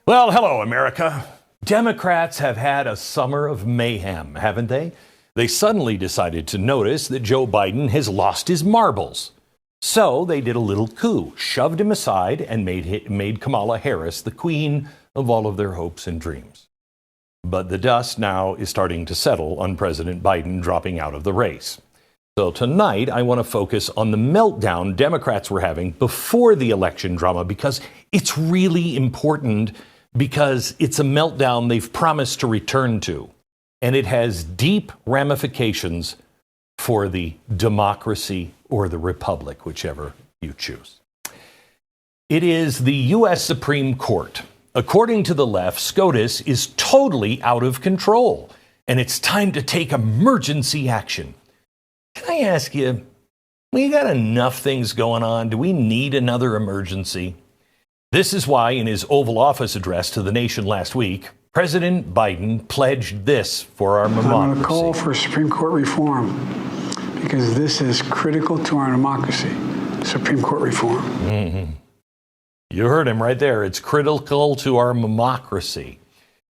Well, hello, America. Democrats have had a summer of mayhem, haven't they? They suddenly decided to notice that Joe Biden has lost his marbles. So they did a little coup, shoved him aside, and made Kamala Harris the queen of all of their hopes and dreams. But the dust now is starting to settle on President Biden dropping out of the race. So tonight, I want to focus on the meltdown Democrats were having before the election drama, because it's really important, because it's a meltdown they've promised to return to. And it has deep ramifications for the democracy or the republic, whichever you choose. It is the U.S. Supreme Court. According to the left, SCOTUS is totally out of control, and it's time to take emergency action. Can I ask you, we got enough things going on. Do we need another emergency? This is why, in his Oval Office address to the nation last week, President Biden pledged this for our democracy. I'm going to call for Supreme Court reform because this is critical to our democracy. Supreme Court reform. Mm-hmm. You heard him right there. It's critical to our democracy.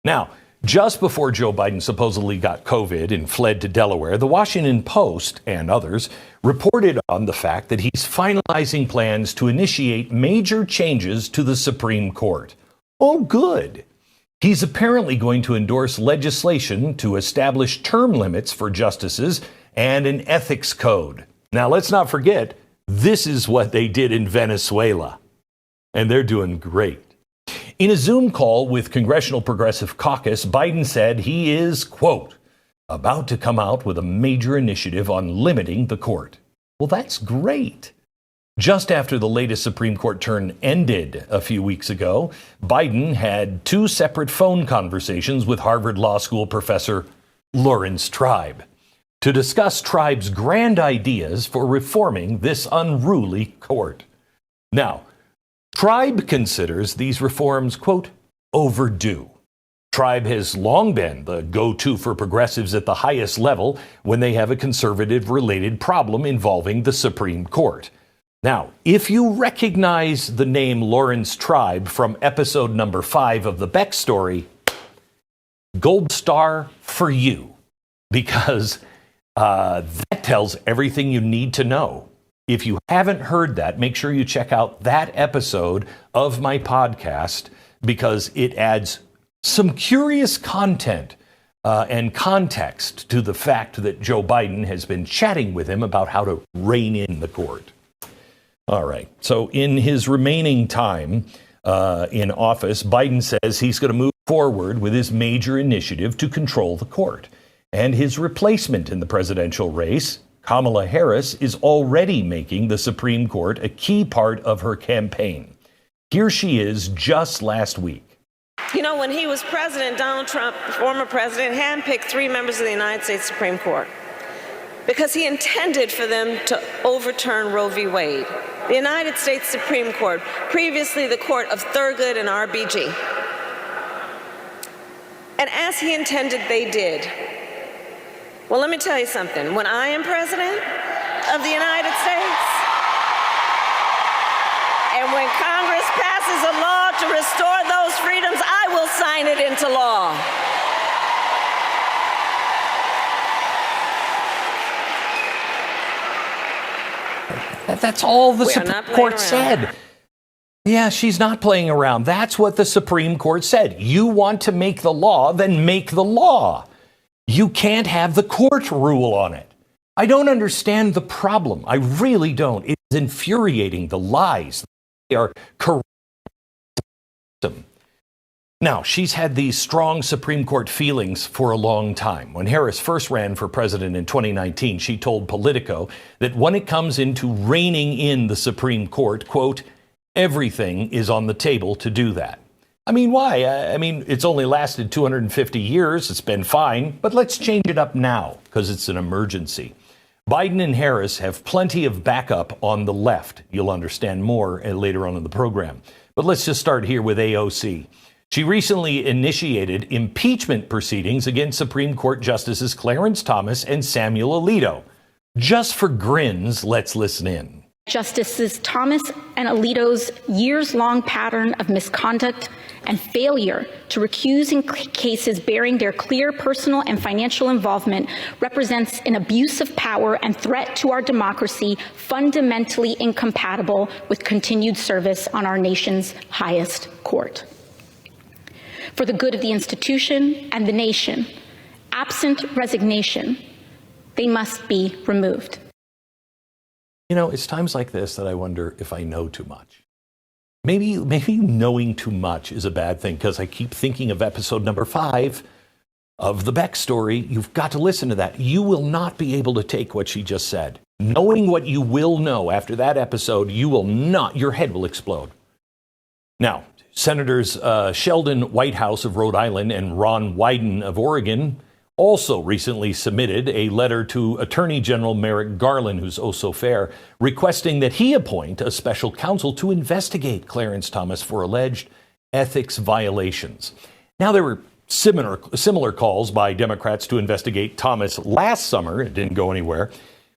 Now, just before Joe Biden supposedly got COVID and fled to Delaware, the Washington Post and others reported on the fact that he's finalizing plans to initiate major changes to the Supreme Court. Oh, good. He's apparently going to endorse legislation to establish term limits for justices and an ethics code. Now, let's not forget, this is what they did in Venezuela, and they're doing great. In a Zoom call with Congressional Progressive Caucus, Biden said he is, quote, about to come out with a major initiative on limiting the court. Well, that's great. Just after the latest Supreme Court turn ended a few weeks ago, Biden had two separate phone conversations with Harvard Law School professor Laurence Tribe to discuss Tribe's grand ideas for reforming this unruly court. Now, Tribe considers these reforms, quote, overdue. Tribe has long been the go-to for progressives at the highest level when they have a conservative-related problem involving the Supreme Court. Now, if you recognize the name Laurence Tribe from episode number 5 of the Beck story, gold star for you, because that tells everything you need to know. If you haven't heard that, make sure you check out that episode of my podcast, because it adds some curious content and context to the fact that Joe Biden has been chatting with him about how to rein in the court. All right. So in his remaining time in office, Biden says he's going to move forward with his major initiative to control the court. And his replacement in the presidential race, Kamala Harris, is already making the Supreme Court a key part of her campaign. Here she is just last week. You know, when he was president, Donald Trump, former president, handpicked 3 members of the United States Supreme Court because he intended for them to overturn Roe v. Wade. The United States Supreme Court, previously the court of Thurgood and RBG. And as he intended, they did. Well, let me tell you something. When I am president of the United States, and when Congress passes a law to restore those freedoms, I will sign it into law. That's all the Supreme Court said. Yeah, she's not playing around. That's what the Supreme Court said. You want to make the law, then make the law. You can't have the court rule on it. I don't understand the problem. I really don't. It's infuriating, the lies. They are corrupt. Now, she's had these strong Supreme Court feelings for a long time. When Harris first ran for president in 2019, she told Politico that when it comes into reining in the Supreme Court, quote, everything is on the table to do that. I mean, why? I mean, it's only lasted 250 years. It's been fine. But let's change it up now because it's an emergency. Biden and Harris have plenty of backup on the left. You'll understand more later on in the program. But let's just start here with AOC. She recently initiated impeachment proceedings against Supreme Court Justices Clarence Thomas and Samuel Alito. Just for grins, let's listen in. Justices Thomas and Alito's years-long pattern of misconduct and failure to recuse in cases bearing their clear personal and financial involvement represents an abuse of power and threat to our democracy fundamentally incompatible with continued service on our nation's highest court. For the good of the institution and the nation, absent resignation, they must be removed. You know, it's times like this that I wonder if I know too much. Maybe knowing too much is a bad thing, because I keep thinking of episode number 5 of the Beck story. You've got to listen to that. You will not be able to take what she just said. Knowing what you will know after that episode, you will not, your head will explode. Now, Senators Sheldon Whitehouse of Rhode Island and Ron Wyden of Oregon also recently submitted a letter to Attorney General Merrick Garland, who's oh so fair, requesting that he appoint a special counsel to investigate Clarence Thomas for alleged ethics violations. Now, there were similar calls by Democrats to investigate Thomas last summer. It didn't go anywhere.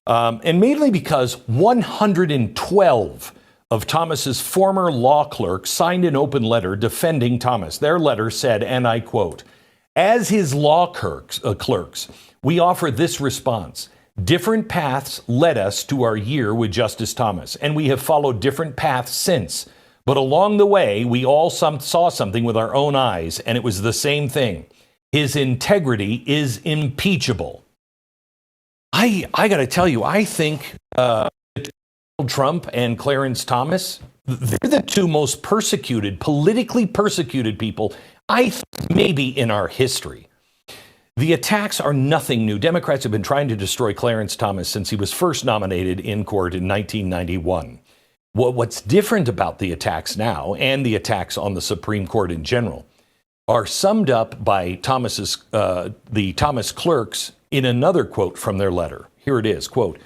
And mainly because 112 of Thomas's former law clerks signed an open letter defending Thomas. Their letter said, and I quote, "As his law clerks, we offer this response. Different paths led us to our year with Justice Thomas, and we have followed different paths since. But along the way, we all saw something with our own eyes, and it was the same thing. His integrity is impeachable." I got to tell you, I think Trump and Clarence Thomas, they're the two most politically persecuted people, I think, maybe in our history. The attacks are nothing new. Democrats have been trying to destroy Clarence Thomas since he was first nominated in court in 1991. What's different about the attacks now, and the attacks on the Supreme Court in general, are summed up by the Thomas clerks in another quote from their letter. Here it is, quote,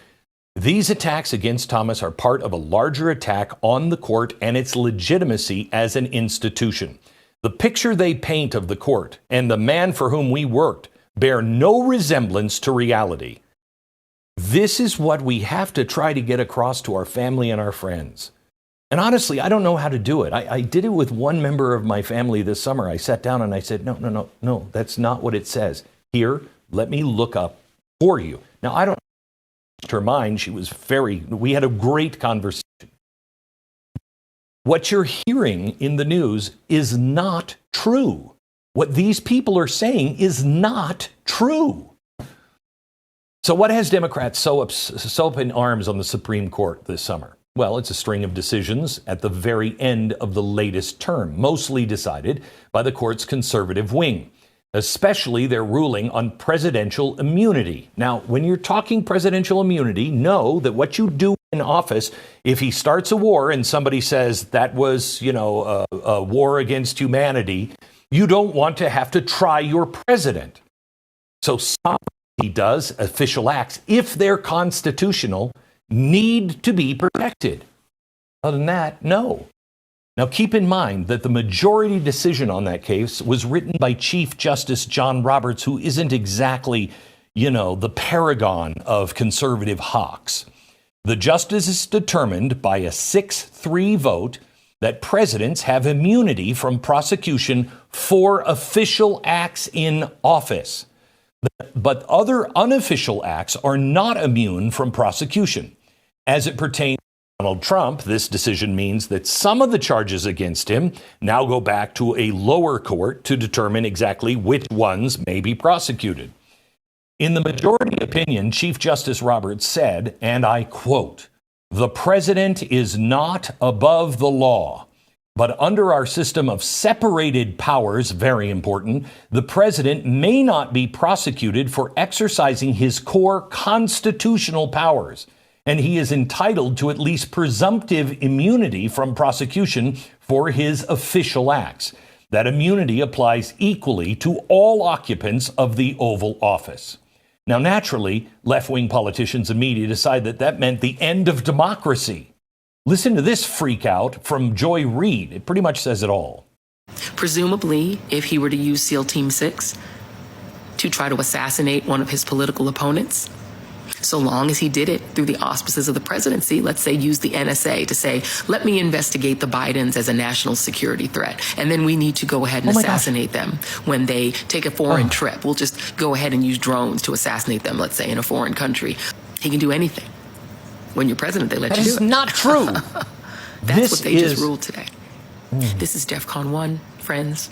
"These attacks against Thomas are part of a larger attack on the court and its legitimacy as an institution. The picture they paint of the court and the man for whom we worked bear no resemblance to reality. This is what we have to try to get across to our family and our friends." And honestly, I don't know how to do it. I did it with one member of my family this summer. I sat down and I said, no, that's not what it says. Here, let me look up for you. Now, I don't know her mind. We had a great conversation. What you're hearing in the news is not true. What these people are saying is not true. So what has Democrats so up in arms on the Supreme Court this summer? Well, it's a string of decisions at the very end of the latest term, mostly decided by the court's conservative wing, especially their ruling on presidential immunity. Now, when you're talking presidential immunity, know that what you do in office, if he starts a war and somebody says that was, a war against humanity, you don't want to have to try your president. So he does official acts, if they're constitutional, need to be protected. Other than that, no. Now, keep in mind that the majority decision on that case was written by Chief Justice John Roberts, who isn't exactly, the paragon of conservative hawks. The justices determined by a 6-3 vote that presidents have immunity from prosecution for official acts in office. But other unofficial acts are not immune from prosecution. As it pertains to Donald Trump, this decision means that some of the charges against him now go back to a lower court to determine exactly which ones may be prosecuted. In the majority opinion, Chief Justice Roberts said, and I quote, "The president is not above the law, but under our system of separated powers, very important, the president may not be prosecuted for exercising his core constitutional powers, and he is entitled to at least presumptive immunity from prosecution for his official acts. That immunity applies equally to all occupants of the Oval Office." Now, naturally, left-wing politicians and media decide that meant the end of democracy. Listen to this freakout from Joy Reid. It pretty much says it all. Presumably, if he were to use SEAL Team 6 to try to assassinate one of his political opponents, So long as he did it through the auspices of the presidency, let's say use the NSA to say, let me investigate the Bidens as a national security threat. And then we need to go ahead and assassinate them when they take a foreign trip. We'll just go ahead and use drones to assassinate them, let's say, in a foreign country. He can do anything. When you're president, they let you do it. That is not true. That's what they just ruled today. This is DEFCON 1, friends.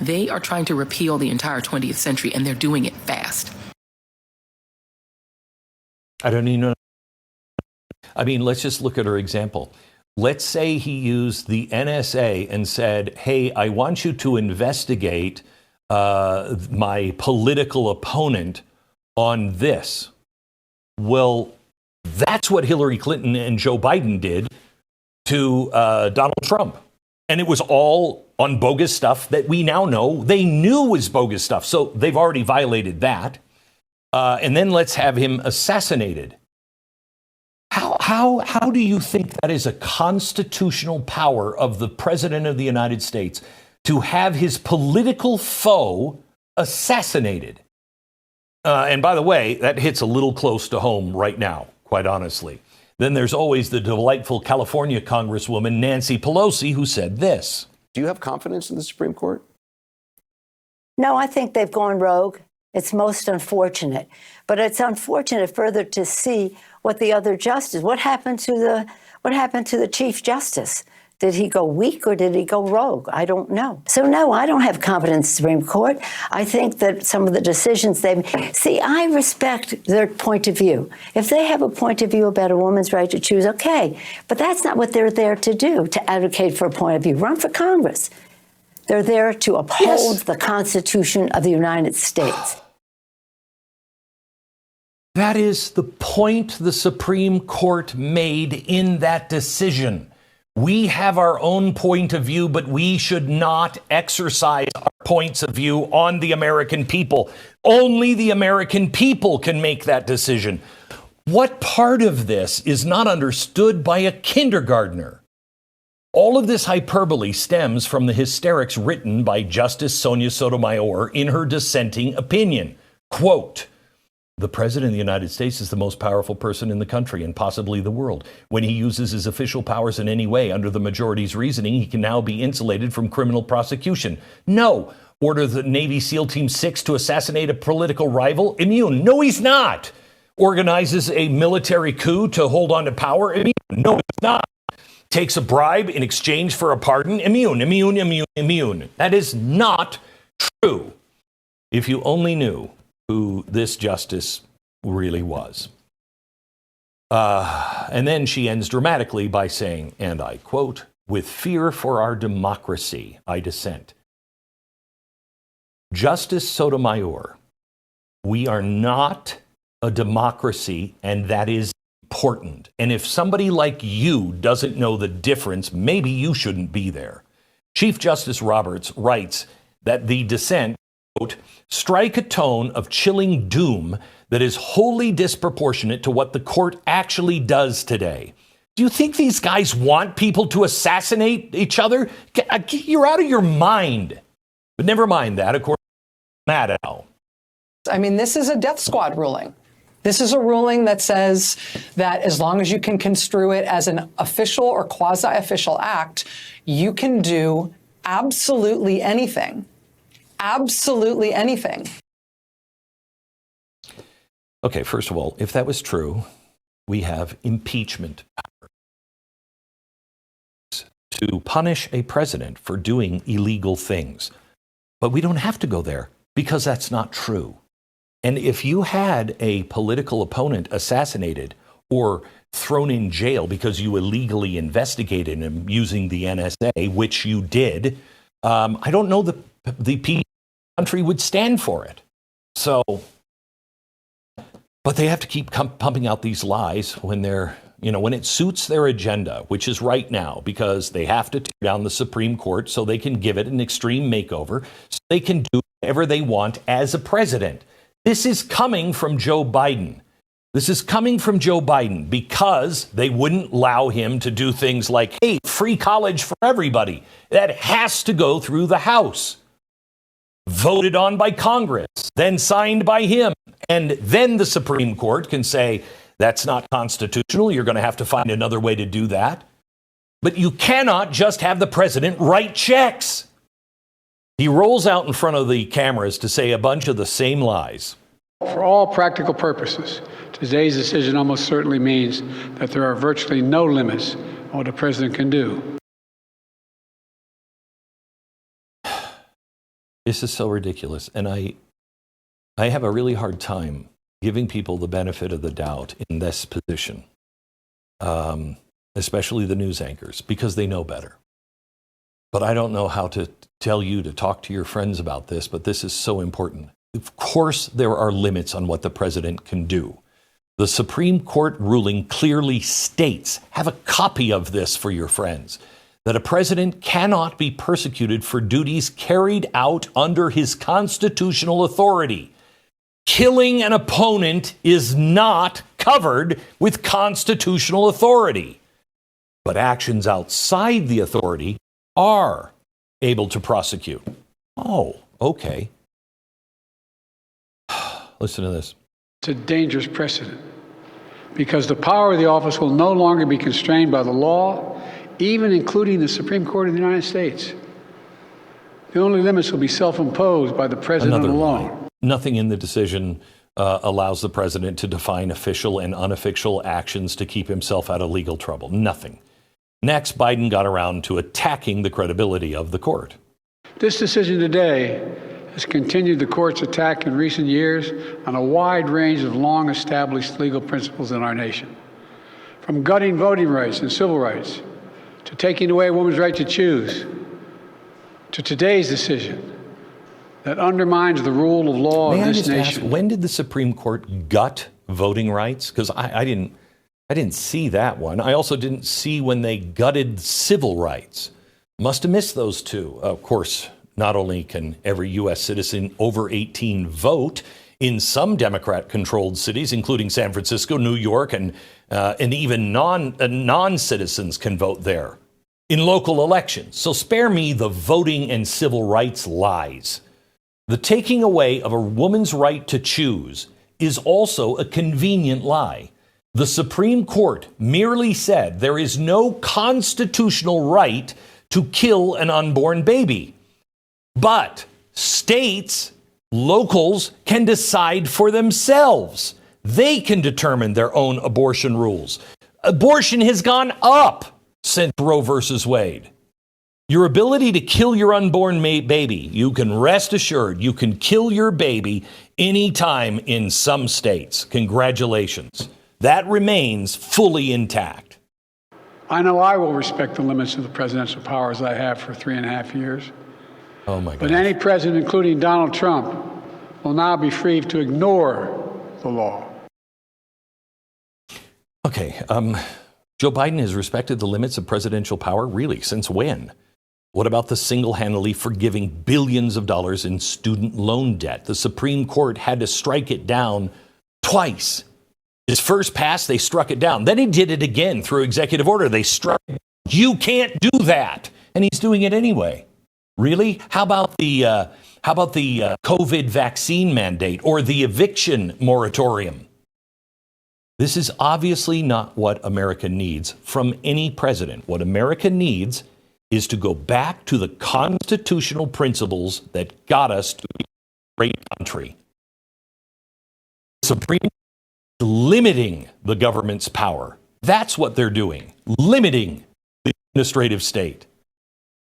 They are trying to repeal the entire 20th century, and they're doing it fast. I don't even know. I mean, let's just look at her example. Let's say he used the NSA and said, hey, I want you to investigate my political opponent on this. Well, that's what Hillary Clinton and Joe Biden did to Donald Trump. And it was all on bogus stuff that we now know they knew was bogus stuff. So they've already violated that. And then let's have him assassinated. How do you think that is a constitutional power of the president of the United States to have his political foe assassinated? And by the way, that hits a little close to home right now, quite honestly. Then there's always the delightful California Congresswoman Nancy Pelosi, who said this. Do you have confidence in the Supreme Court? No, I think they've gone rogue. It's most unfortunate. But it's unfortunate further to see what the other justice, what happened to the Chief Justice? Did he go weak or did he go rogue? I don't know. So no, I don't have confidence in the Supreme Court. I think that some of the decisions see, I respect their point of view. If they have a point of view about a woman's right to choose, okay. But that's not what they're there to do, to advocate for a point of view. Run for Congress. They're there to uphold the Constitution of the United States. That is the point the Supreme Court made in that decision. We have our own point of view, but we should not exercise our points of view on the American people. Only the American people can make that decision. What part of this is not understood by a kindergartner? All of this hyperbole stems from the hysterics written by Justice Sonia Sotomayor in her dissenting opinion. Quote, the president of the United States is the most powerful person in the country and possibly the world. When he uses his official powers in any way under the majority's reasoning, he can now be insulated from criminal prosecution. No. Order the Navy SEAL Team 6 to assassinate a political rival? Immune. No, he's not. Organizes a military coup to hold on to power? Immune. No, he's not. Takes a bribe in exchange for a pardon? Immune, immune, immune, immune. That is not true. If you only knew who this justice really was. And then she ends dramatically by saying, and I quote, with fear for our democracy, I dissent. Justice Sotomayor, we are not a democracy, and that is important. And if somebody like you doesn't know the difference, maybe you shouldn't be there. Chief Justice Roberts writes that the dissent, quote, strike a tone of chilling doom that is wholly disproportionate to what the court actually does today. Do you think these guys want people to assassinate each other? You're out of your mind. But never mind that, according to Maddow. I mean, this is a death squad ruling. This is a ruling that says that as long as you can construe it as an official or quasi-official act, you can do absolutely anything. Absolutely anything. Okay, first of all, if that was true, we have impeachment power to punish a president for doing illegal things. But we don't have to go there because that's not true. And if you had a political opponent assassinated or thrown in jail because you illegally investigated him using the NSA, which you did, I don't know the country would stand for it. So, but they have to keep pumping out these lies when when it suits their agenda, which is right now, because they have to tear down the Supreme Court so they can give it an extreme makeover, so they can do whatever they want as a president. This is coming from Joe Biden. This is coming from Joe Biden because they wouldn't allow him to do things like, hey, free college for everybody. That has to go through the House. voted on by Congress, then signed by him. And then the Supreme Court can say, that's not constitutional. You're going to have to find another way to do that. But you cannot just have the president write checks. He rolls out in front of the cameras to say a bunch of the same lies. For all practical purposes, today's decision almost certainly means that there are virtually no limits on what the president can do. This is so ridiculous. And I have a really hard time giving people the benefit of the doubt in this position, especially the news anchors, because they know better. But I don't know how to tell you to talk to your friends about this, but this is so important. Of course, there are limits on what the president can do. The Supreme Court ruling clearly states, have a copy of this for your friends, that a president cannot be persecuted for duties carried out under his constitutional authority. Killing an opponent is not covered with constitutional authority. But actions outside the authority are able to prosecute. Oh, okay. Listen to this. It's a dangerous precedent because the power of the office will no longer be constrained by the law, even including the Supreme Court of the United States. The only limits will be self-imposed by the president alone. Nothing in the decision allows the president to define official and unofficial actions to keep himself out of legal trouble. Nothing. Next, Biden got around to attacking the credibility of the court. This decision today has continued the court's attack in recent years on a wide range of long-established legal principles in our nation, from gutting voting rights and civil rights, to taking away a woman's right to choose, to today's decision that undermines the rule of law of this nation. Ask, when did the Supreme Court gut voting rights? Because I didn't see that one. I also didn't see when they gutted civil rights. Must have missed those two. Of course, not only can every U.S. citizen over 18 vote in some Democrat-controlled cities, including San Francisco, New York, and even non-citizens can vote there in local elections. So spare me the voting and civil rights lies. The taking away of a woman's right to choose is also a convenient lie. The Supreme Court merely said there is no constitutional right to kill an unborn baby. But states, locals, can decide for themselves. They can determine their own abortion rules. Abortion has gone up since Roe versus Wade. Your ability to kill your unborn baby, you can rest assured you can kill your baby anytime in some states. Congratulations. That remains fully intact. I know I will respect the limits of the presidential powers I have for 3.5 years. Oh my God. But any president, including Donald Trump, will now be free to ignore the law. Okay, Joe Biden has respected the limits of presidential power, really, since when? What about the single-handedly forgiving billions of dollars in student loan debt? The Supreme Court had to strike it down twice. His first pass, they struck it down. Then he did it again through executive order. They struck it. You can't do that. And he's doing it anyway. Really? How about the COVID vaccine mandate or the eviction moratorium? This is obviously not what America needs from any president. What America needs is to go back to the constitutional principles that got us to be a great country. The Supreme Court is limiting the government's power. That's what they're doing, limiting the administrative state.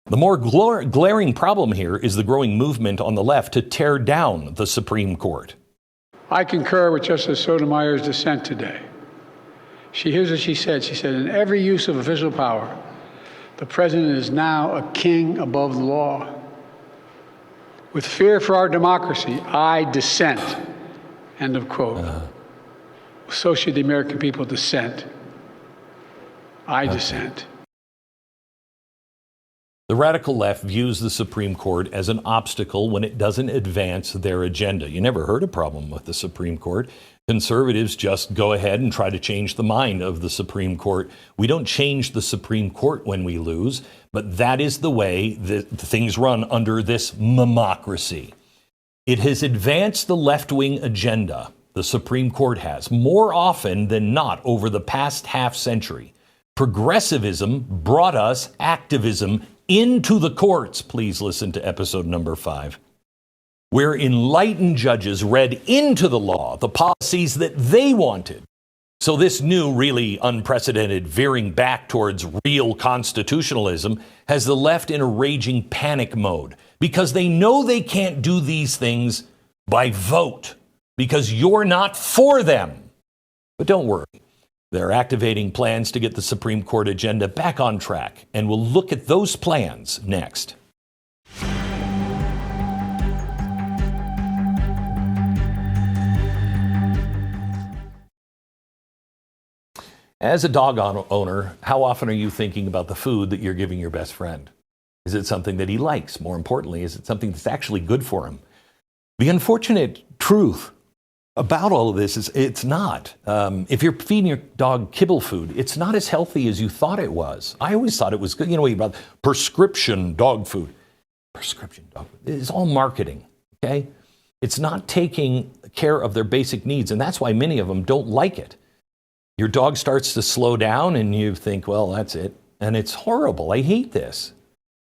The more glaring problem here is the growing movement on the left to tear down the Supreme Court. I concur with Justice Sotomayor's dissent today. Here's what she said. She said, in every use of official power, the president is now a king above the law. With fear for our democracy, I dissent. End of quote. So should the American people dissent. I dissent. The radical left views the Supreme Court as an obstacle when it doesn't advance their agenda. You never heard a problem with the Supreme Court. Conservatives just go ahead and try to change the mind of the Supreme Court. We don't change the Supreme Court when we lose, but that is the way that things run under this democracy. It has advanced the left-wing agenda, the Supreme Court has, more often than not over the past half century. Progressivism brought us activism into the courts. Please listen to episode number 5. Where enlightened judges read into the law the policies that they wanted. So this new, really unprecedented veering back towards real constitutionalism has the left in a raging panic mode because they know they can't do these things by vote because you're not for them. But don't worry. They're activating plans to get the Supreme Court agenda back on track, and we'll look at those plans next. As a dog owner, how often are you thinking about the food that you're giving your best friend? Is it something that he likes? More importantly, is it something that's actually good for him? The unfortunate truth about all of this is it's not. If you're feeding your dog kibble food, it's not as healthy as you thought it was. I always thought it was good. You know, about prescription dog food. Prescription dog food. It's all marketing, okay? It's not taking care of their basic needs, and that's why many of them don't like it. Your dog starts to slow down and you think, well, that's it. And it's horrible. I hate this.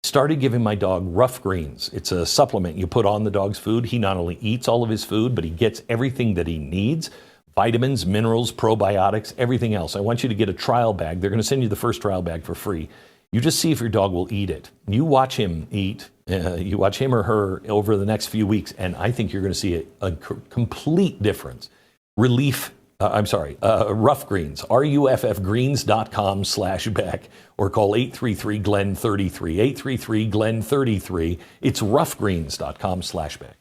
Started giving my dog Rough Greens. It's a supplement you put on the dog's food. He not only eats all of his food, but he gets everything that he needs. Vitamins, minerals, probiotics, everything else. I want you to get a trial bag. They're going to send you the first trial bag for free. You just see if your dog will eat it. You watch him eat. You watch him or her over the next few weeks, and I think you're going to see a complete difference. Rough Greens, ruffgreens.com/Beck, or call 833-GLEN-33, 833-GLEN-33. It's ruffgreens.com/Beck.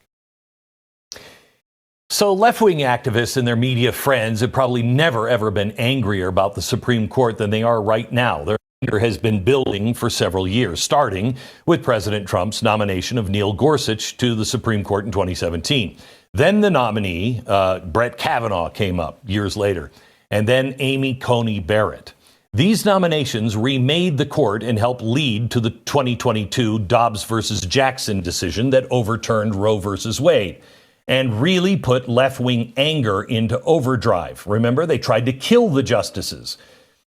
So left-wing activists and their media friends have probably never, ever been angrier about the Supreme Court than they are right now. Their anger has been building for several years, starting with President Trump's nomination of Neil Gorsuch to the Supreme Court in 2017. Then the nominee, Brett Kavanaugh, came up years later, and then Amy Coney Barrett. These nominations remade the court and helped lead to the 2022 Dobbs versus Jackson decision that overturned Roe versus Wade and really put left-wing anger into overdrive. Remember, they tried to kill the justices.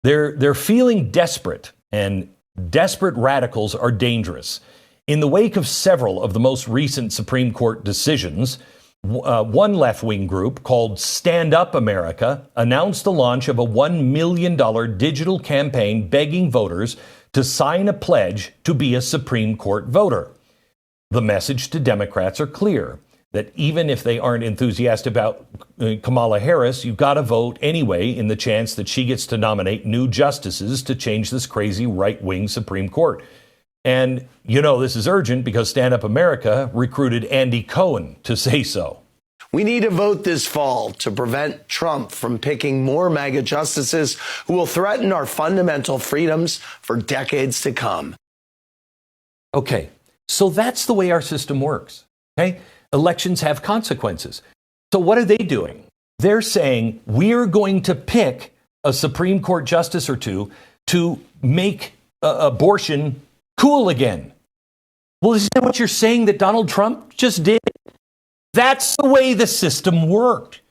They're feeling desperate, and desperate radicals are dangerous. In the wake of several of the most recent Supreme Court decisions, one left-wing group called Stand Up America announced the launch of a $1 million digital campaign begging voters to sign a pledge to be a Supreme Court voter. The message to Democrats are clear, that even if they aren't enthusiastic about Kamala Harris, you've got to vote anyway in the chance that she gets to nominate new justices to change this crazy right-wing Supreme Court. And you know this is urgent because Stand Up America recruited Andy Cohen to say so. We need to vote this fall to prevent Trump from picking more MAGA justices who will threaten our fundamental freedoms for decades to come. Okay, so that's the way our system works. Okay, elections have consequences. So what are they doing? They're saying we're going to pick a Supreme Court justice or two to make abortion cool again. Well, is that what you're saying that Donald Trump just did? That's the way the system worked.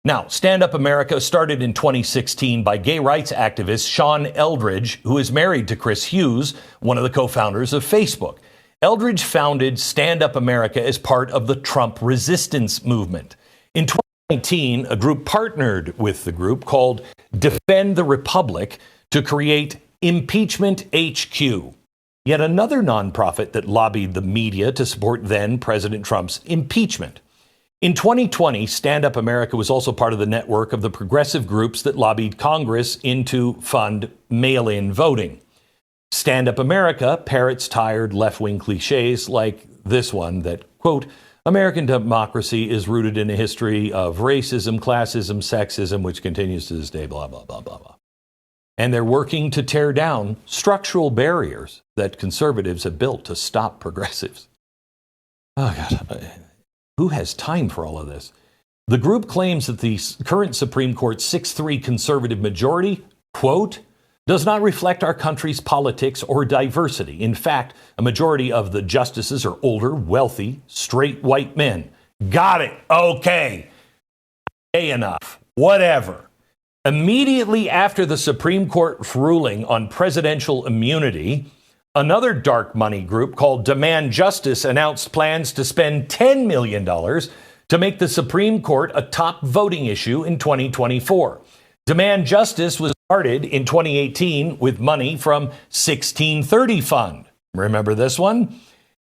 Now, Stand Up America started in 2016 by gay rights activist Sean Eldridge, who is married to Chris Hughes, one of the co-founders of Facebook. Eldridge founded Stand Up America as part of the Trump resistance movement. In 2019, a group partnered with the group called Defend the Republic to create Impeachment HQ, yet another nonprofit that lobbied the media to support then President Trump's impeachment. In 2020, Stand Up America was also part of the network of the progressive groups that lobbied Congress to fund mail-in voting. Stand Up America parrots tired left-wing cliches like this one that, quote, American democracy is rooted in a history of racism, classism, sexism, which continues to this day, blah, blah, blah, blah, blah. And they're working to tear down structural barriers that conservatives have built to stop progressives. Oh, God. Who has time for all of this? The group claims that the current Supreme Court 6-3 conservative majority, quote, does not reflect our country's politics or diversity. In fact, a majority of the justices are older, wealthy, straight white men. Got it. Okay. Okay, enough. Whatever. Immediately after the Supreme Court's ruling on presidential immunity, another dark money group called Demand Justice announced plans to spend $10 million to make the Supreme Court a top voting issue in 2024. Demand Justice was started in 2018 with money from 1630 Fund. Remember this one?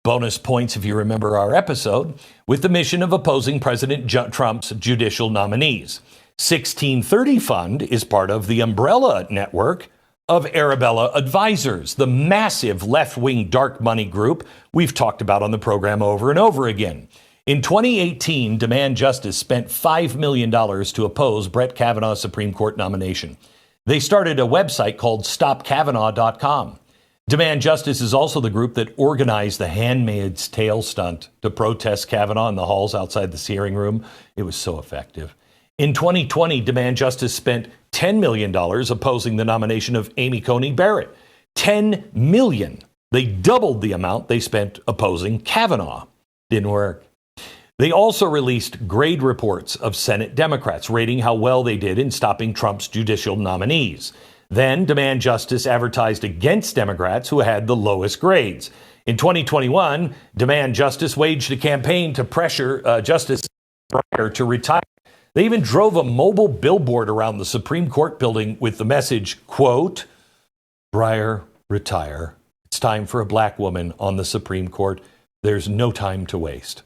Bonus points if you remember our episode, with the mission of opposing President Trump's judicial nominees. 1630 Fund is part of the umbrella network of Arabella Advisors, the massive left-wing dark money group we've talked about on the program over and over again. In 2018, Demand Justice spent $5 million to oppose Brett Kavanaugh's Supreme Court nomination. They started a website called StopKavanaugh.com. Demand Justice is also the group that organized the Handmaid's Tale stunt to protest Kavanaugh in the halls outside the hearing room. It was so effective. In 2020, Demand Justice spent $10 million opposing the nomination of Amy Coney Barrett. $10 million. They doubled the amount they spent opposing Kavanaugh. Didn't work. They also released grade reports of Senate Democrats, rating how well they did in stopping Trump's judicial nominees. Then Demand Justice advertised against Democrats who had the lowest grades. In 2021, Demand Justice waged a campaign to pressure Justice Breyer to retire. They even drove a mobile billboard around the Supreme Court building with the message, quote, "Breyer, retire. It's time for a black woman on the Supreme Court. There's no time to waste."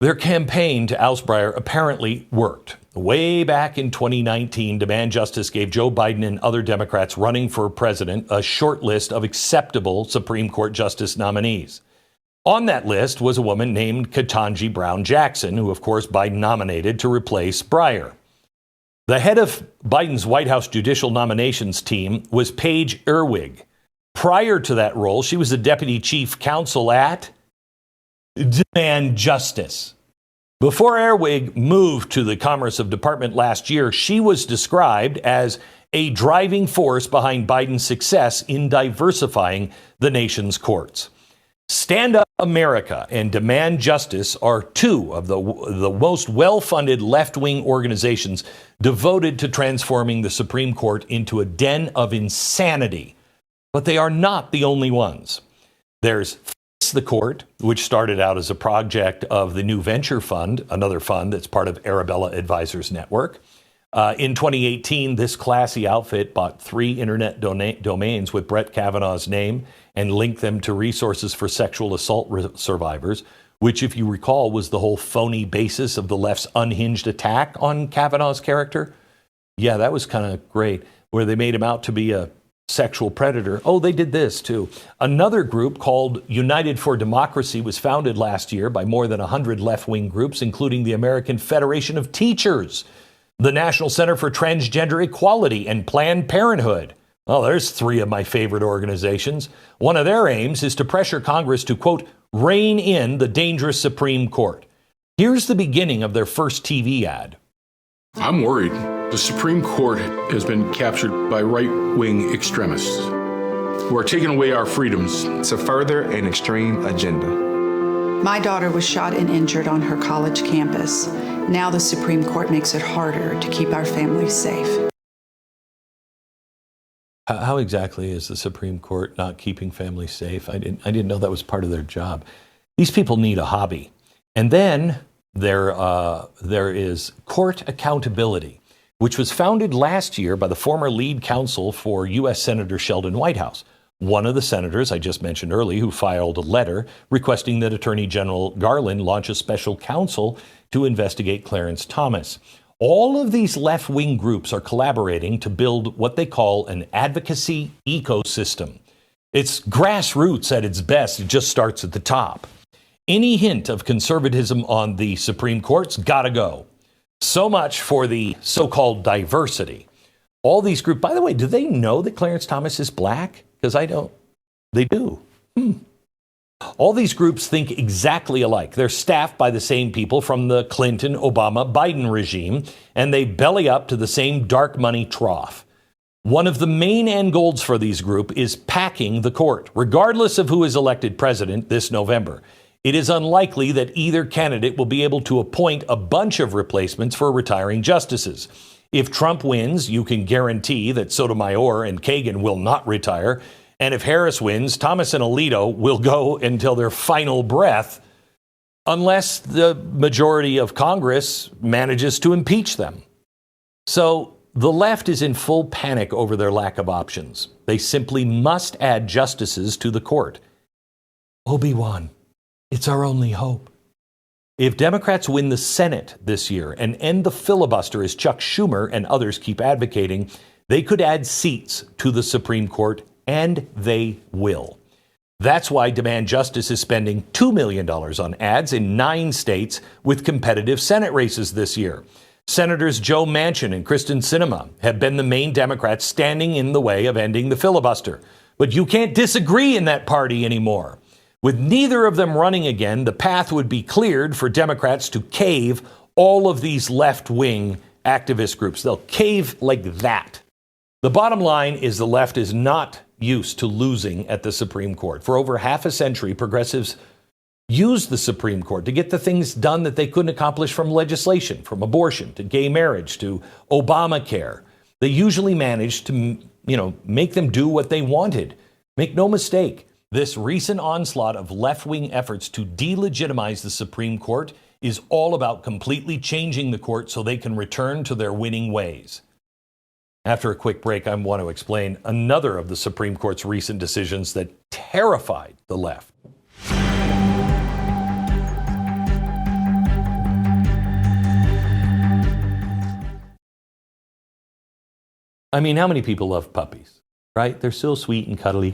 Their campaign to oust Breyer apparently worked. Way back in 2019, Demand Justice gave Joe Biden and other Democrats running for president a short list of acceptable Supreme Court justice nominees. On that list was a woman named Ketanji Brown Jackson, who, of course, Biden nominated to replace Breyer. The head of Biden's White House judicial nominations team was Paige Irwig. Prior to that role, she was the deputy chief counsel at Demand Justice. Before Irwig moved to the Commerce Department last year, she was described as a driving force behind Biden's success in diversifying the nation's courts. Stand Up America and Demand Justice are two of the most well-funded left-wing organizations devoted to transforming the Supreme Court into a den of insanity. But they are not the only ones. There's Fix the Court, which started out as a project of the New Venture Fund, another fund that's part of Arabella Advisors Network. In 2018, this classy outfit bought 3 internet domains with Brett Kavanaugh's name and linked them to resources for sexual assault survivors, which, if you recall, was the whole phony basis of the left's unhinged attack on Kavanaugh's character. Yeah, that was kind of great, where they made him out to be a sexual predator. Oh, they did this too. Another group called United for Democracy was founded last year by more than 100 left-wing groups, including the American Federation of Teachers, the National Center for Transgender Equality, and Planned Parenthood. Well, there's 3 of my favorite organizations. One of their aims is to pressure Congress to, quote, rein in the dangerous Supreme Court. Here's the beginning of their first TV ad. I'm worried. The Supreme Court has been captured by right-wing extremists who are taking away our freedoms to further an extreme agenda. My daughter was shot and injured on her college campus. Now the Supreme Court makes it harder to keep our families safe. How exactly is the Supreme Court not keeping families safe? I didn't know that was part of their job. These people need a hobby. And then there is court accountability, which was founded last year by the former lead counsel for U.S. Senator Sheldon Whitehouse, one of the senators I just mentioned earlier who filed a letter requesting that Attorney General Garland launch a special counsel to investigate Clarence Thomas. All of these left-wing groups are collaborating to build what they call an advocacy ecosystem. It's grassroots at its best. It just starts at the top. Any hint of conservatism on the Supreme Court's got to go. So much for the so-called diversity. All these groups, by the way, do they know that Clarence Thomas is black? Because I don't. They do. All these groups think exactly alike. They're staffed by the same people from the Clinton, Obama, Biden regime, and they belly up to the same dark money trough. One of the main end goals for these group is packing the court, regardless of who is elected president this November. It is unlikely that either candidate will be able to appoint a bunch of replacements for retiring justices. If Trump wins, you can guarantee that Sotomayor and Kagan will not retire. And if Harris wins, Thomas and Alito will go until their final breath, unless the majority of Congress manages to impeach them. So the left is in full panic over their lack of options. They simply must add justices to the court. Obi-Wan, it's our only hope. If Democrats win the Senate this year and end the filibuster as Chuck Schumer and others keep advocating, they could add seats to the Supreme Court, and they will. That's why Demand Justice is spending $2 million on ads in 9 states with competitive Senate races this year. Senators Joe Manchin and Kristen Sinema have been the main Democrats standing in the way of ending the filibuster. But you can't disagree in that party anymore. With neither of them running again, the path would be cleared for Democrats to cave all of these left-wing activist groups. They'll cave like that. The bottom line is the left is not used to losing at the Supreme Court. For over half a century, progressives used the Supreme Court to get the things done that they couldn't accomplish, from legislation, from abortion to gay marriage to Obamacare. They usually managed to, make them do what they wanted. Make no mistake, this recent onslaught of left-wing efforts to delegitimize the Supreme Court is all about completely changing the court so they can return to their winning ways. After a quick break, I want to explain another of the Supreme Court's recent decisions that terrified the left. I mean, how many people love puppies? Right? They're so sweet and cuddly.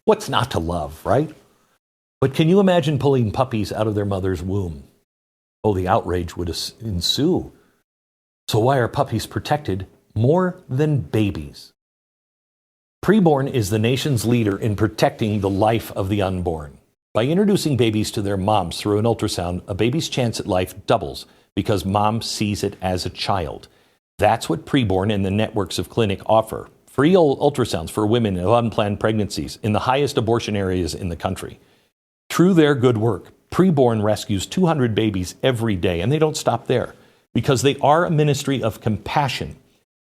What's not to love, right? But can you imagine pulling puppies out of their mother's womb? Oh, the outrage would ensue. So why are puppies protected more than babies? Preborn is the nation's leader in protecting the life of the unborn. By introducing babies to their moms through an ultrasound, a baby's chance at life doubles because mom sees it as a child. That's what Preborn and the networks of clinic offer. Free ultrasounds for women of unplanned pregnancies in the highest abortion areas in the country. Through their good work, Preborn rescues 200 babies every day, and they don't stop there because they are a ministry of compassion.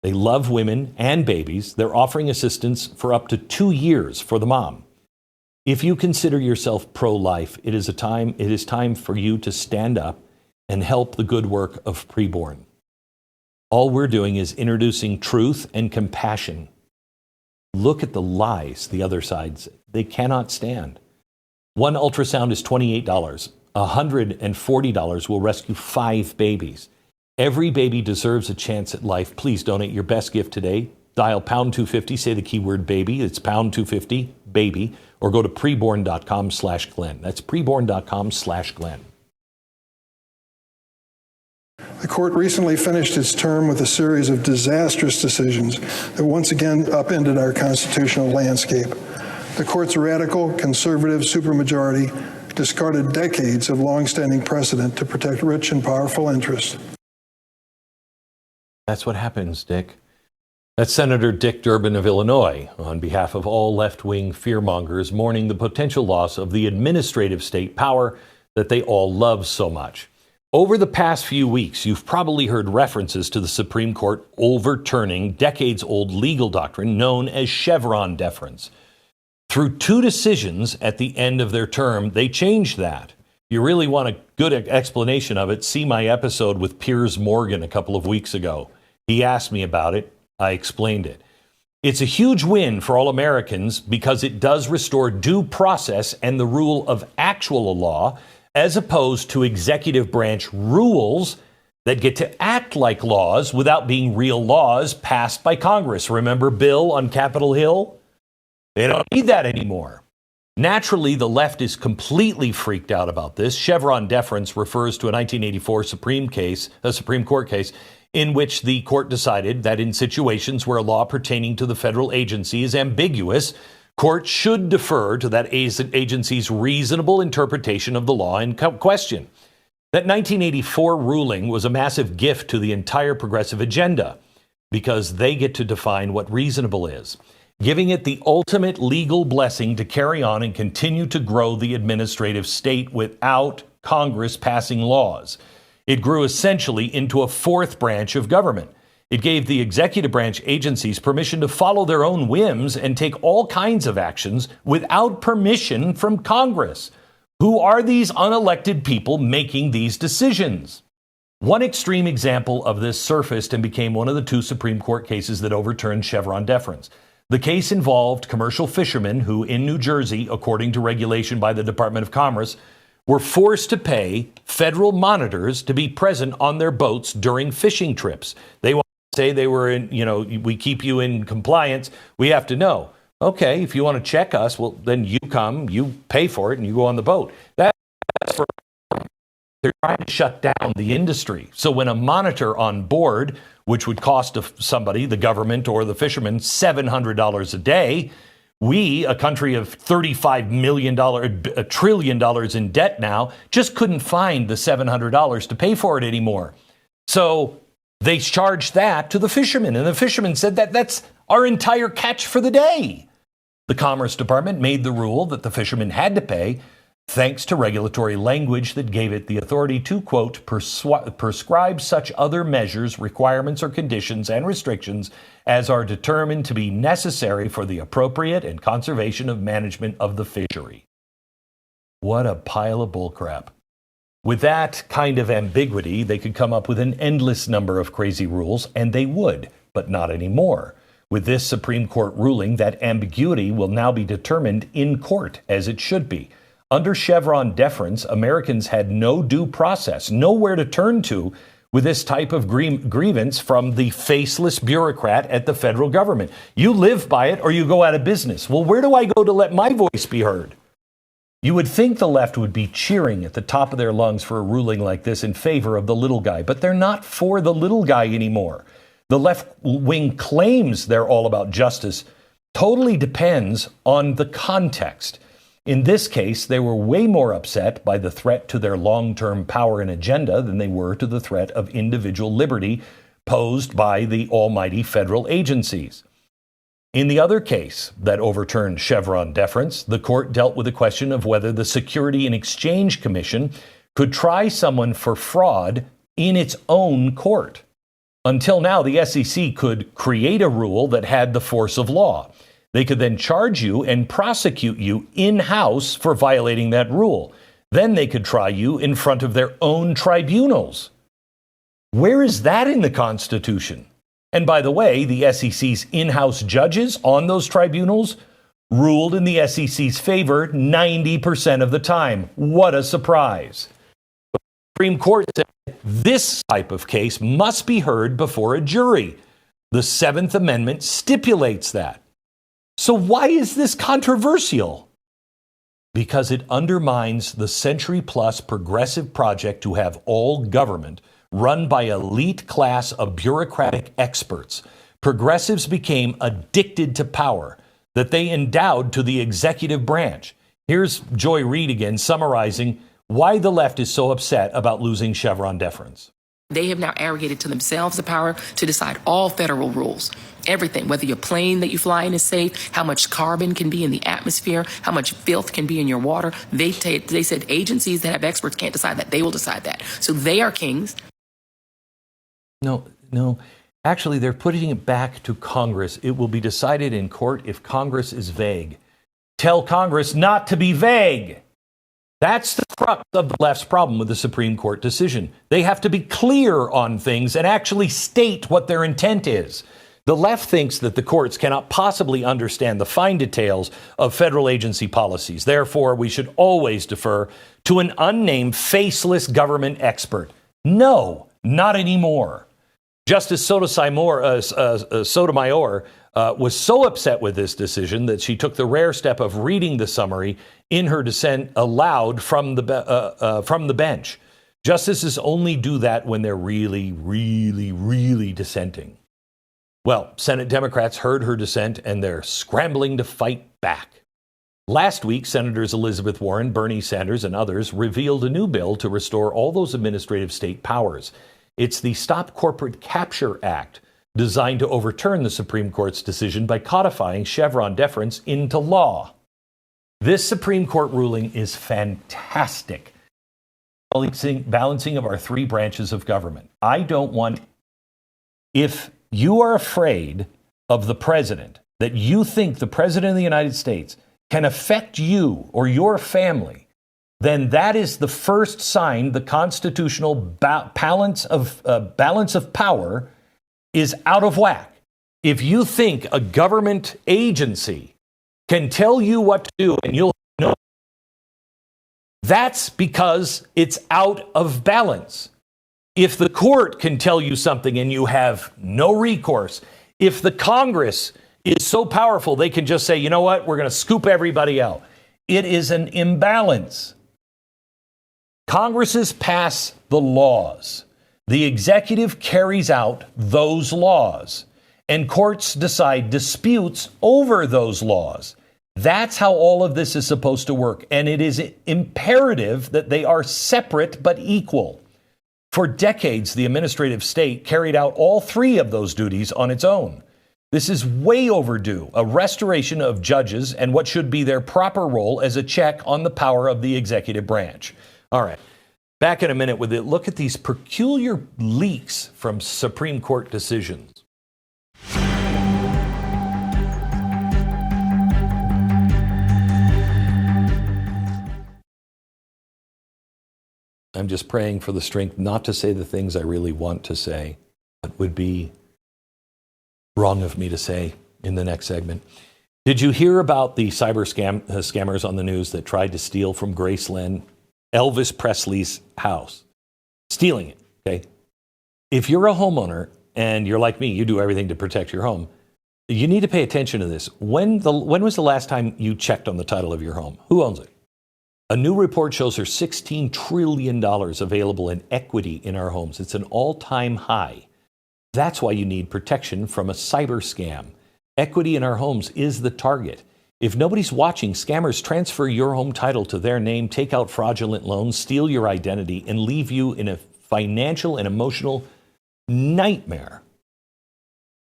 They love women and babies. They're offering assistance for up to 2 years for the mom. If you consider yourself pro-life, it is time for you to stand up and help the good work of Preborn. All we're doing is introducing truth and compassion. Look at the lies the other sides, they cannot stand. One ultrasound is $28. $140 will rescue 5 babies. Every baby deserves a chance at life. Please donate your best gift today. Dial pound 250, say the keyword baby. It's pound 250, baby, or go to preborn.com/Glenn. That's preborn.com/Glenn. The court recently finished its term with a series of disastrous decisions that once again upended our constitutional landscape. The court's radical, conservative supermajority discarded decades of longstanding precedent to protect rich and powerful interests. That's what happens, Dick. That's Senator Dick Durbin of Illinois, on behalf of all left-wing fearmongers mourning the potential loss of the administrative state power that they all love so much. Over the past few weeks, you've probably heard references to the Supreme Court overturning decades-old legal doctrine known as Chevron deference. Through 2 decisions at the end of their term, they changed that. If you really want a good explanation of it, see my episode with Piers Morgan a couple of weeks ago. He asked me about it. I explained it. It's a huge win for all Americans because it does restore due process and the rule of actual law, as opposed to executive branch rules that get to act like laws without being real laws passed by Congress. Remember Bill on Capitol Hill? They don't need that anymore. Naturally, the left is completely freaked out about this. Chevron deference refers to a 1984 Supreme Court case in which the court decided that in situations where a law pertaining to the federal agency is ambiguous, courts should defer to that agency's reasonable interpretation of the law in question. That 1984 ruling was a massive gift to the entire progressive agenda. because they get to define what reasonable is, giving it the ultimate legal blessing to carry on and continue to grow the administrative state without Congress passing laws. It grew essentially into a fourth branch of government. It gave the executive branch agencies permission to follow their own whims and take all kinds of actions without permission from Congress. Who are these unelected people making these decisions? One extreme example of this surfaced and became one of the two Supreme Court cases that overturned Chevron deference. The case involved commercial fishermen who, in New Jersey, according to regulation by the Department of Commerce, were forced to pay federal monitors to be present on their boats during fishing trips. They want to say they were in, we keep you in compliance. We have to know. Okay, if you want to check us, well, then you come, you pay for it, and you go on the boat. That's for they're trying to shut down the industry. So when a monitor on board, which would cost somebody, the government or the fishermen, $700 a day, we, a country of $35 million, $1 trillion in debt now, just couldn't find the $700 to pay for it anymore. So they charged that to the fishermen, and the fishermen said that's our entire catch for the day. The Commerce Department made the rule that the fishermen had to pay, thanks to regulatory language that gave it the authority to, quote, prescribe such other measures, requirements, or conditions and restrictions as are determined to be necessary for the appropriate and conservation of management of the fishery. What a pile of bullcrap. With that kind of ambiguity, they could come up with an endless number of crazy rules, and they would, but not anymore. With this Supreme Court ruling, that ambiguity will now be determined in court, as it should be. Under Chevron deference, Americans had no due process, nowhere to turn to with this type of grievance from the faceless bureaucrat at the federal government. You live by it or you go out of business. Well, where do I go to let my voice be heard? You would think the left would be cheering at the top of their lungs for a ruling like this in favor of the little guy, but they're not for the little guy anymore. The left wing claims they're all about justice. Totally depends on the context. In this case, they were way more upset by the threat to their long-term power and agenda than they were to the threat of individual liberty posed by the almighty federal agencies. In the other case that overturned Chevron deference, the court dealt with the question of whether the Security and Exchange Commission could try someone for fraud in its own court. Until now, the SEC could create a rule that had the force of law. They could then charge you and prosecute you in-house for violating that rule. Then they could try you in front of their own tribunals. Where is that in the Constitution? And by the way, the SEC's in-house judges on those tribunals ruled in the SEC's favor 90% of the time. What a surprise. The Supreme Court said this type of case must be heard before a jury. The Seventh Amendment stipulates that. So why is this controversial? Because it undermines the century-plus progressive project to have all government run by elite class of bureaucratic experts. Progressives became addicted to power that they endowed to the executive branch. Here's Joy Reid again summarizing why the left is so upset about losing Chevron deference. They have now arrogated to themselves the power to decide all federal rules. Everything, whether your plane that you fly in is safe, how much carbon can be in the atmosphere, how much filth can be in your water. They said agencies that have experts can't decide that. They will decide that. So they are kings. No. Actually, they're putting it back to Congress. It will be decided in court if Congress is vague. Tell Congress not to be vague. That's the crux of the left's problem with the Supreme Court decision. They have to be clear on things and actually state what their intent is. The left thinks that the courts cannot possibly understand the fine details of federal agency policies. Therefore, we should always defer to an unnamed, faceless government expert. No, not anymore. Justice Sotomayor was so upset with this decision that she took the rare step of reading the summary in her dissent aloud from the bench. Justices only do that when they're really, really, really dissenting. Well, Senate Democrats heard her dissent and they're scrambling to fight back. Last week, Senators Elizabeth Warren, Bernie Sanders, and others revealed a new bill to restore all those administrative state powers. It's the Stop Corporate Capture Act, designed to overturn the Supreme Court's decision by codifying Chevron deference into law. This Supreme Court ruling is fantastic. Balancing of our three branches of government. I don't want, if you are afraid of the president, that you think the president of the United States can affect you or your family, then that is the first sign the constitutional balance of power is out of whack. If you think a government agency can tell you what to do and you'll know, that's because it's out of balance. If the court can tell you something and you have no recourse, if the Congress is so powerful they can just say, you know what, we're going to scoop everybody out, it is an imbalance. Congresses pass the laws. The executive carries out those laws, and courts decide disputes over those laws. That's how all of this is supposed to work, and it is imperative that they are separate but equal. For decades, the administrative state carried out all three of those duties on its own. This is way overdue, a restoration of judges and what should be their proper role as a check on the power of the executive branch. All right, back in a minute with it. Look at these peculiar leaks from Supreme Court decisions. I'm just praying for the strength not to say the things I really want to say, but would be wrong of me to say in the next segment. Did you hear about the cyber scammers on the news that tried to steal from Graceland, Elvis Presley's house? Stealing it, okay? If you're a homeowner and you're like me, you do everything to protect your home, you need to pay attention to this. When was the last time you checked on the title of your home? Who owns it? A new report shows there's $16 trillion available in equity in our homes. It's an all-time high. That's why you need protection from a cyber scam. Equity in our homes is the target. If nobody's watching, scammers transfer your home title to their name, take out fraudulent loans, steal your identity, and leave you in a financial and emotional nightmare.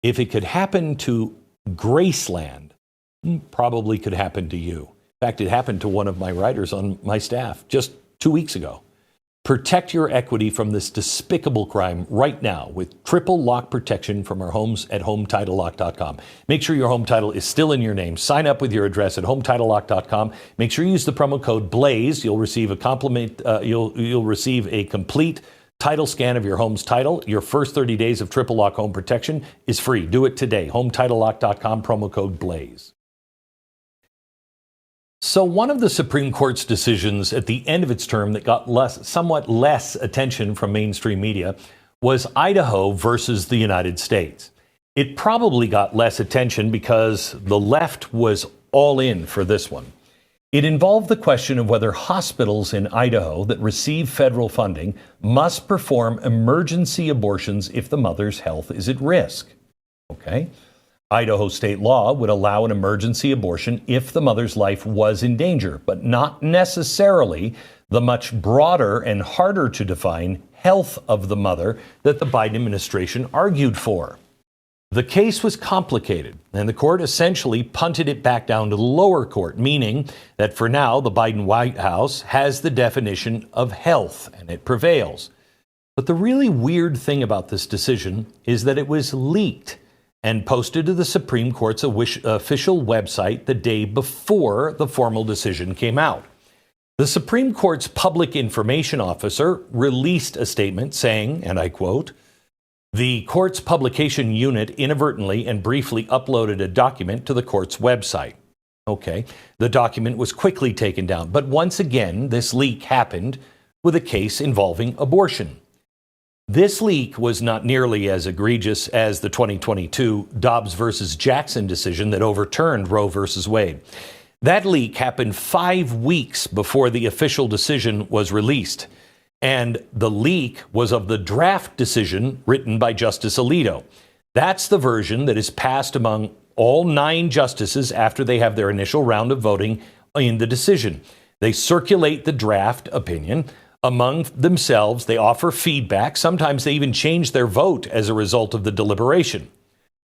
If it could happen to Graceland, probably could happen to you. In fact, it happened to one of my writers on my staff just 2 weeks ago. Protect your equity from this despicable crime right now with triple lock protection from our homes at HomeTitleLock.com. Make sure your home title is still in your name. Sign up with your address at HomeTitleLock.com. Make sure you use the promo code BLAZE. You'll receive a you'll receive a complete title scan of your home's title. Your first 30 days of triple lock home protection is free. Do it today. HomeTitleLock.com, promo code BLAZE. So one of the Supreme Court's decisions at the end of its term that got somewhat less attention from mainstream media was Idaho versus the United States. It probably got less attention because the left was all in for this one. It involved the question of whether hospitals in Idaho that receive federal funding must perform emergency abortions if the mother's health is at risk. Okay? Idaho state law would allow an emergency abortion if the mother's life was in danger, but not necessarily the much broader and harder to define health of the mother that the Biden administration argued for. The case was complicated, and the court essentially punted it back down to the lower court, meaning that for now, the Biden White House has the definition of health, and it prevails. But the really weird thing about this decision is that it was leaked and posted to the Supreme Court's official website the day before the formal decision came out. The Supreme Court's public information officer released a statement saying, and I quote, "The court's publication unit inadvertently and briefly uploaded a document to the court's website." Okay, the document was quickly taken down, but once again, this leak happened with a case involving abortion. This leak was not nearly as egregious as the 2022 Dobbs versus Jackson decision that overturned Roe versus Wade. That leak happened 5 weeks before the official decision was released. And the leak was of the draft decision written by Justice Alito. That's the version that is passed among all 9 justices after they have their initial round of voting in the decision. They circulate the draft opinion among themselves. They offer feedback. Sometimes they even change their vote as a result of the deliberation.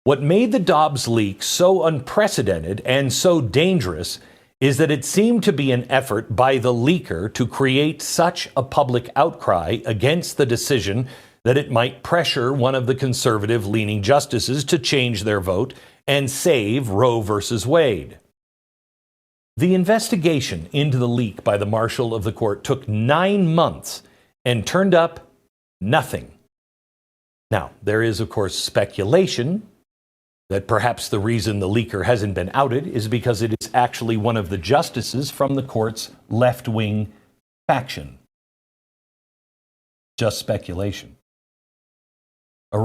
What made the Dobbs leak so unprecedented and so dangerous is that it seemed to be an effort by the leaker to create such a public outcry against the decision that it might pressure one of the conservative-leaning justices to change their vote and save Roe versus Wade. The investigation into the leak by the marshal of the court took 9 months and turned up nothing. Now, there is, of course, speculation that perhaps the reason the leaker hasn't been outed is because it is actually one of the justices from the court's left-wing faction. Just speculation. The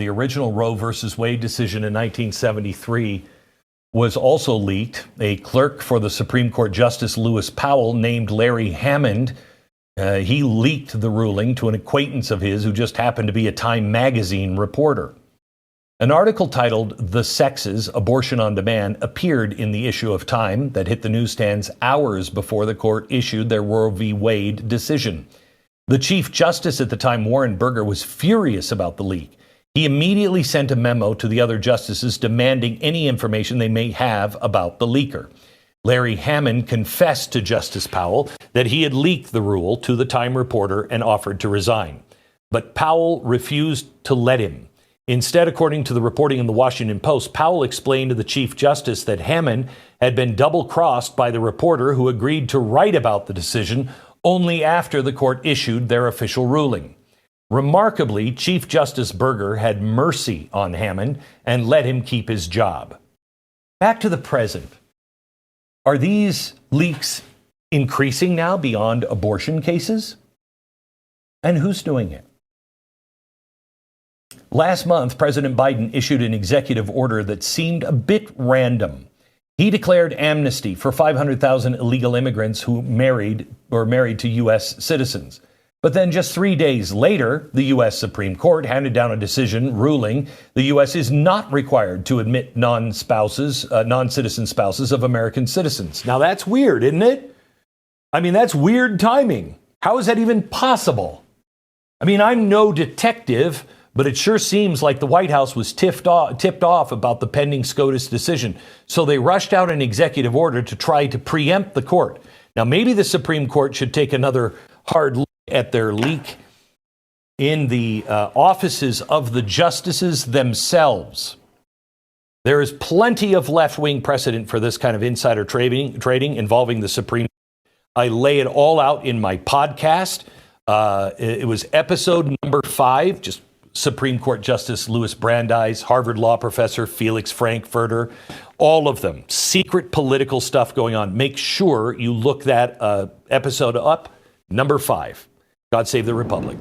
original Roe versus Wade decision in 1973 was also leaked. A clerk for the Supreme Court Justice Lewis Powell named Larry Hammond. He leaked the ruling to an acquaintance of his who just happened to be a Time magazine reporter. An article titled "The Sexes, Abortion on Demand" appeared in the issue of Time that hit the newsstands hours before the court issued their Roe v. Wade decision. The Chief Justice at the time, Warren Burger, was furious about the leak. He immediately sent a memo to the other justices demanding any information they may have about the leaker. Larry Hammond confessed to Justice Powell that he had leaked the rule to the Time reporter and offered to resign. But Powell refused to let him. Instead, according to the reporting in the Washington Post, Powell explained to the Chief Justice that Hammond had been double-crossed by the reporter who agreed to write about the decision only after the court issued their official ruling. Remarkably, Chief Justice Burger had mercy on Hammond and let him keep his job. Back to the present. Are these leaks increasing now beyond abortion cases? And who's doing it? Last month, President Biden issued an executive order that seemed a bit random. He declared amnesty for 500,000 illegal immigrants who married to U.S. citizens. But then just 3 days later, the U.S. Supreme Court handed down a decision ruling the U.S. is not required to admit non-citizen spouses of American citizens. Now that's weird, isn't it? I mean, that's weird timing. How is that even possible? I mean, I'm no detective, but it sure seems like the White House was tipped off about the pending SCOTUS decision. So they rushed out an executive order to try to preempt the court. Now, maybe the Supreme Court should take another hard look at their leak in the offices of the justices themselves. There is plenty of left-wing precedent for this kind of insider trading involving the Supreme Court. I lay it all out in my podcast. It was episode number 5, just Supreme Court Justice Louis Brandeis, Harvard law professor Felix Frankfurter, all of them. Secret political stuff going on. Make sure you look that episode up, number 5. God save the Republic.